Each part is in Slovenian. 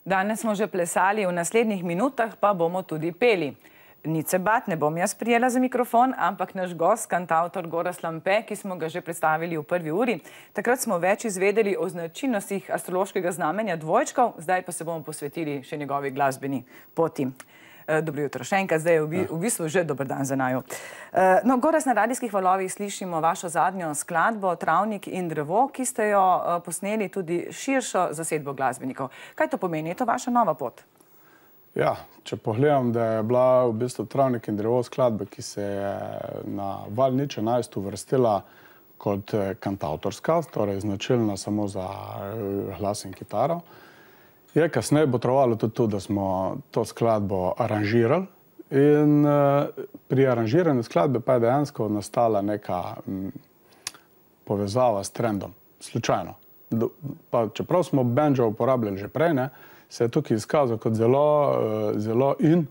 Danes smo že plesali, v naslednjih minutah pa bomo tudi peli. Nič se bat, ne bom jaz prijela za mikrofon, ampak naš gost, kantavtor Gorazd Lampe, ki smo ga že predstavili v prvi uri. Takrat smo več izvedeli o značilnostih astrološkega znamenja dvojčkov, zdaj pa se bomo posvetili še njegovi glasbeni poti. Dobro jutro še enkrat, zdaj je v bistvu že dober dan za naju. No, Gorazd, na radijskih valovih slišimo vašo zadnjo skladbo Travnik in drevo, ki ste jo posneli tudi širšo zasedbo glasbenikov. Kaj to pomeni? Je to vaša nova pot? Ja, če pogledam, da je bila v bistvu Travnik in drevo skladba, ki se je na Val 011 uvrstila kot kantavtorska, torej značilna samo za glas in kitaro, je kasneje potrebovalo tudi to, da smo to skladbo aranžirali in pri aranžiranju skladbe pa je dejansko nastala neka povezava s trendom, slučajno. Pa čeprav smo banjo uporabljali že prej, se je tukaj izkazal kot zelo in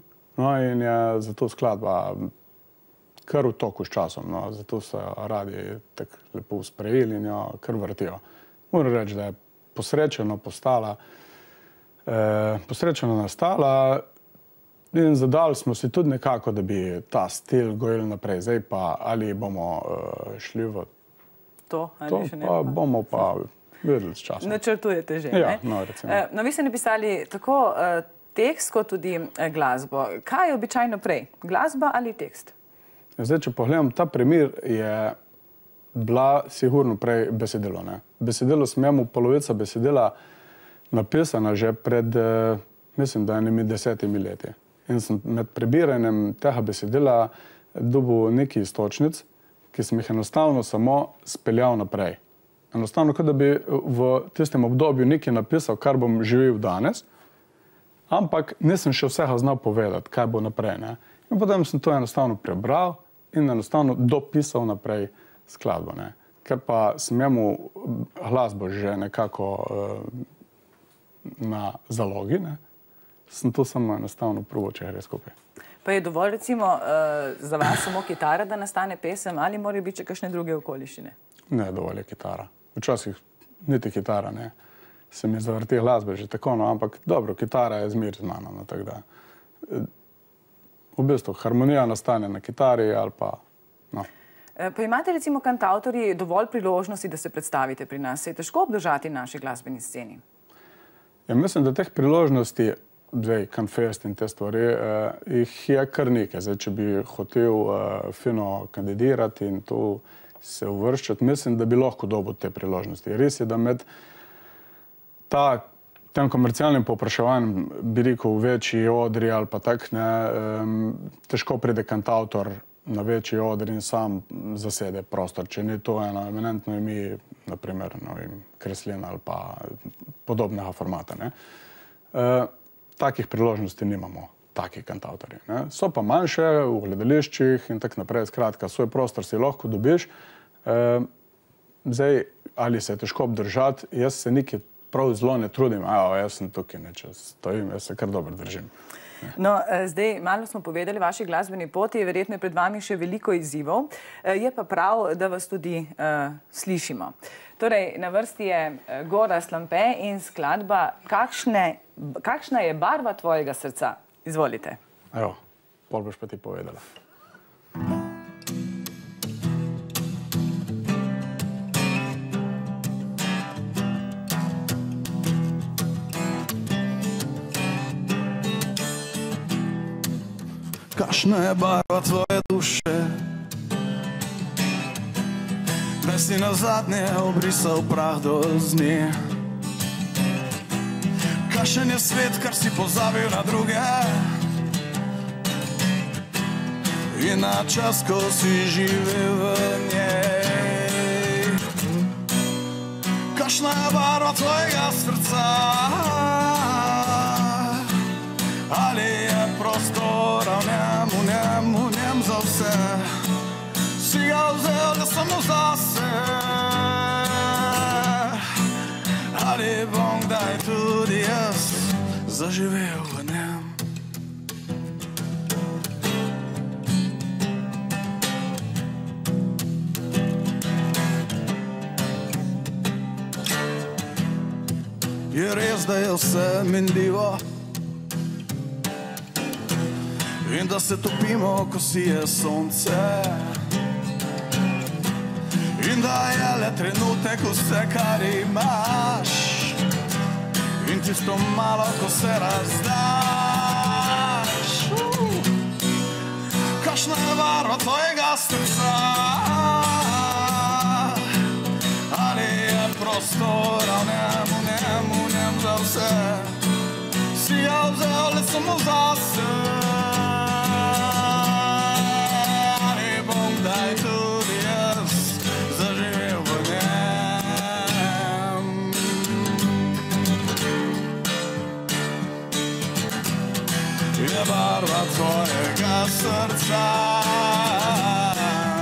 je zato skladba kar v toku s časom, zato so radi tako lepo sprejeli in jo kar vrtijo. Moram reči, da je posrečeno nastala in zadali smo si tudi nekako, da bi ta stil gojili naprej. Zdaj pa ali bomo šli v to, ali še ne? Pa bomo pa videli s časom. Načrtujete že, ja, ne? Recimo. No, vi ste napisali tako tekst kot tudi glasbo. Kaj je običajno prej? Glasba ali tekst? Zdaj, če pogledam, ta primer je bila sigurno prej besedilo. Besedilo sem imel polovica besedila napisana že pred, mislim, da 10 leti. In sem med prebiranjem tega besedila dobil nekaj istočnic, ki sem jih enostavno samo speljal naprej. Enostavno, kot da bi v tistem obdobju nekaj napisal, kar bom živel danes, ampak nisem še vsega znal povedati, kaj bo naprej. In potem sem to enostavno prebral in enostavno dopisal naprej skladbo. Ker pa sem imel glasbo že nekako na zalogi, sem to samo enostavno proval, če gre skupaj. Pa je dovolj recimo za vas samo kitara, da nastane pesem, ali morajo biti še kakšne druge okoliščine? Ne, dovolj je kitara. Včasih niti kitara, se mi zavrti glasbe že tako, ampak dobro, kitara je zmer znana, tako da v bistvu harmonija nastane na kitari ali pa, Pa imate recimo kantavtorji dovolj priložnosti, da se predstavite pri nas? Se je težko obdržati na naši glasbeni sceni? Ja, mislim, da teh priložnosti, zdaj, Canfest in te stvari, jih je kar nekaj. Zdaj, če bi hotel fino kandidirati in to se uvrščati, mislim, da bi lahko dobil te priložnosti. Res je, da med tem komercialnim povpraševanjem, bi rekel, večji odri ali pa tak, težko pride kantavtor na večji odri in sam zasede prostor. Če ni to eno eminentno ime, naprimer Kreslin ali pa podobnega formata. Takih priložnosti nimamo, takih kantavtorji. So pa manjše v gledališčih in tako naprej. Skratka, svoj prostor si lahko dobiš. Zdaj, ali se je težko obdržati, jaz se nekaj prav zelo ne trudim. Jaz sem tukaj, če stojim, jaz se kar dobro držim. No, zdaj, malo smo povedali o vaši glasbeni poti, verjetno je pred vami še veliko izzivov. Je pa prav, da vas tudi slišimo. Torej, na vrsti je Gorazd Lampe in skladba Kakšna je barva tvojega srca? Izvolite. Evo, pol boš pa ti povedala. Kakšna je barva tvoje duše? Da si nazadnje obrisal prah do zne. Kakšen je svet, kar si pozabil na druge? In na čas, ko si živel v njej. Kakšna je barva tvojega srca? Ali je prostor v njem za vse? Si ga vzel, da samo zase? Ali bom kdaj tudi jaz zaživel v njem? Je res, zdaj je vse minljivo in da se topimo, ko sije sonce in da je le trenutek vse, kar imaš in tisto malo, ko se razdaš. Kakšna je barva tvojega srca? Ali je prostora v njem za vse? Si ga vzel le samo zase? Ali bom kdaj tudi jaz zaživel v njem? Je barva tvojega srca,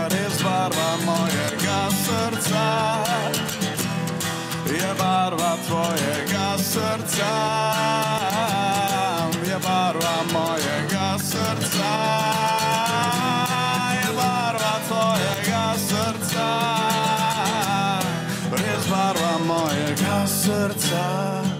res barva mojega srca. Je barva tvojega srca, je barva mojega srca, je barva tvojega srca, res barva mojega srca.